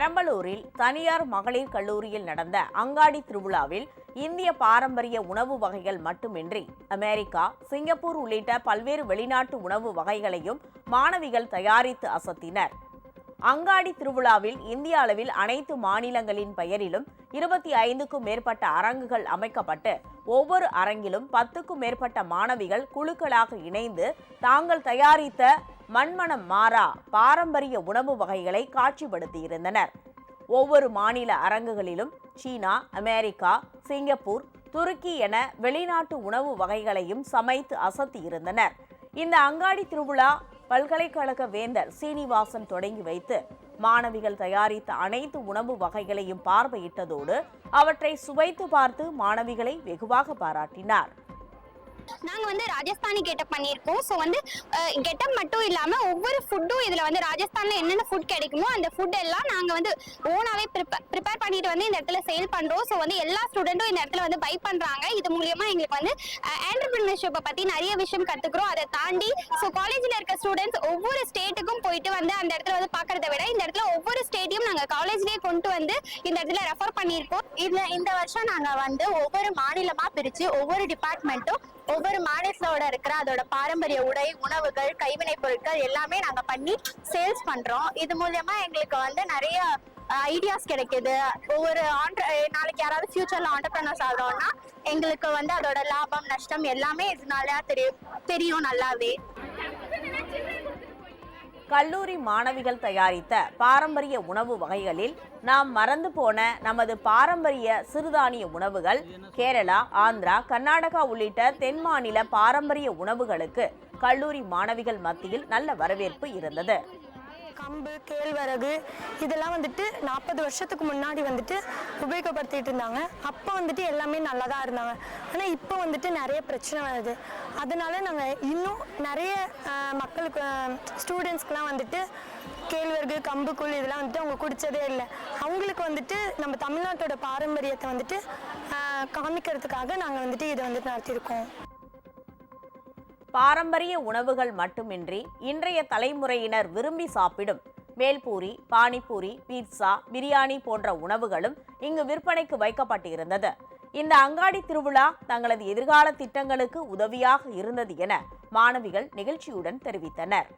பெரம்பலூரில் தனியார் மகளிர் கல்லூரியில் நடந்த அங்காடி திருவிழாவில் இந்திய பாரம்பரிய உணவு வகைகள் மட்டுமின்றி அமெரிக்கா, சிங்கப்பூர் உள்ளிட்ட பல்வேறு வெளிநாட்டு உணவு வகைகளையும் மாணவிகள் தயாரித்து அசத்தினர். அங்காடி திருவிழாவில் இந்திய அளவில் அனைத்து மாநிலங்களின் பெயரிலும் 25க்கும் மேற்பட்ட அரங்குகள் அமைக்கப்பட்டு ஒவ்வொரு அரங்கிலும் 10க்கும் மேற்பட்ட மாணவிகள் குழுக்களாக இணைந்து தாங்கள் தயாரித்த மண்மனம் மாறா பாரம்பரிய உணவு வகைகளை காட்சிப்படுத்தியிருந்தனர். ஒவ்வொரு மாநில அரங்குகளிலும் சீனா, அமெரிக்கா, சிங்கப்பூர், துருக்கி என வெளிநாட்டு உணவு வகைகளையும் சமைத்து அசத்தியிருந்தனர். இந்த அங்காடி திருவிழா பல்கலைக்கழக வேந்தர் சீனிவாசன் தொடங்கி வைத்து மாணவிகள் தயாரித்த அனைத்து உணவு வகைகளையும் பார்வையிட்டதோடு அவற்றை சுவைத்து பார்த்து மாணவிகளை வெகுவாக பாராட்டினார். நாங்க ராஜஸ்தானி கெட்டப் பண்ணியிருக்கோம். ஸோ கெட்டப் மட்டும் இல்லாம ஒவ்வொரு ஃபுட்டும் இதுல ராஜஸ்தான்ல என்னென்ன ஃபுட் கிடைக்குமோ அந்த ஃபுட் எல்லாம் நாங்க ஓனாவே ப்ரிப்பேர் பண்ணிட்டு இந்த இடத்துல சேல் பண்றோம். ஸோ எல்லா ஸ்டூடெண்ட்டும் இந்த இடத்துல பை பண்றாங்க. இது மூலியமா எங்களுக்கு என்டர்பிரினர்ஷிப்பை பத்தி நிறைய விஷயம் கத்துக்கிறோம். அதை தாண்டி காலேஜ்ல இருக்க ஸ்டூடெண்ட்ஸ் ஒவ்வொரு ஸ்டேட்டுக்கும் போயிட்டு அந்த இடத்துல பாக்குறத விட இந்த இடத்துல ஒவ்வொரு ஸ்டேட்டையும் நாங்க காலேஜ்லயே கொண்டு இந்த இடத்துல ரெஃபர் பண்ணியிருக்கோம். இந்த வருஷம் நாங்க ஒவ்வொரு மாநிலமா பிரிச்சு ஒவ்வொரு டிபார்ட்மெண்ட்டும் ஒவ்வொரு மாநிலத்தோட இருக்கிற அதோட பாரம்பரிய உடை, உணவுகள், கைவினை பொருட்கள் எல்லாமே நாங்க பண்ணி சேல்ஸ் பண்றோம். இது மூலமா எங்களுக்கு நிறைய ஐடியாஸ் கிடைக்குது. ஒவ்வொரு நாளைக்கு யாராவது ஃபியூச்சர்ல ஆண்டர்பிரனர்ஸ் ஆகிறோம்னா எங்களுக்கு அதோட லாபம் நஷ்டம் எல்லாமே இதனால தெரியும் நல்லாவே. கல்லூரி மாணவிகள் தயாரித்த பாரம்பரிய உணவு வகைகளில் நாம் மறந்து போன நமது பாரம்பரிய சிறுதானிய உணவுகள், கேரளா, ஆந்திரா, கர்நாடகா உள்ளிட்ட தென் மாநில பாரம்பரிய உணவுகளுக்கு கல்லூரி மாணவிகள் மத்தியில் நல்ல வரவேற்பு இருந்தது. கம்பு, கேழ்வரகு இதெல்லாம் 40 வருஷத்துக்கு முன்னாடி உபயோகப்படுத்திட்டு இருந்தாங்க. அப்போ எல்லாமே நல்லா தான் இருந்தாங்க. ஆனால் இப்போ நிறைய பிரச்சனை வருது. அதனால நாங்கள் இன்னும் நிறைய மக்களுக்கு ஸ்டூடெண்ட்ஸ்க்குலாம் கேழ்வரகு, கம்புக்கூழ் இதெல்லாம் அவங்க குடித்ததே இல்லை. அவங்களுக்கு நம்ம தமிழ்நாட்டோட பாரம்பரியத்தை காமிக்கிறதுக்காக நாங்கள் இதை நடத்தியிருக்கோம். பாரம்பரிய உணவுகள் மட்டுமின்றி இன்றைய தலைமுறையினர் விரும்பி சாப்பிடும் மேல்பூரி, பானிபூரி, பீட்சா, பிரியாணி போன்ற உணவுகளும் இங்கு விற்பனைக்கு வைக்கப்பட்டிருந்தது. இந்த அங்காடி திருவிழா தங்களது எதிர்கால திட்டங்களுக்கு உதவியாக இருந்தது என மாணவிகள் நெகிழ்ச்சியுடன் தெரிவித்தனர்.